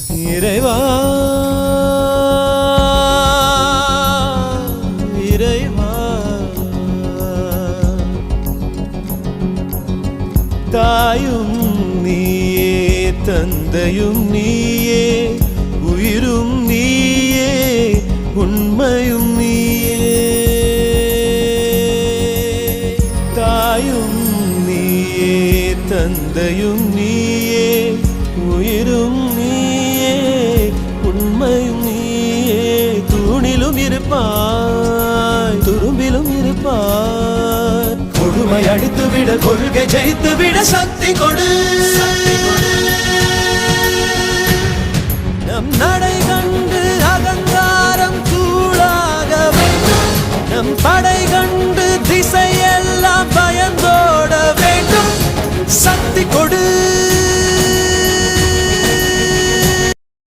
இறைவா இறைவா தாயும் நீயே தந்தையும் நீயே உயிரும் நீயே உண்மையும் நீயே தாயும் நீயே தந்தையும் நீயே உயிரும் நீயே உண்மையும் நீயே தூணிலும் இருப்பாய் துரும்பிலும் இருப்பாய் கொடுமை அடித்துவிட கொள்கை ஜெயித்துவிட சக்தி கொடு நம் நட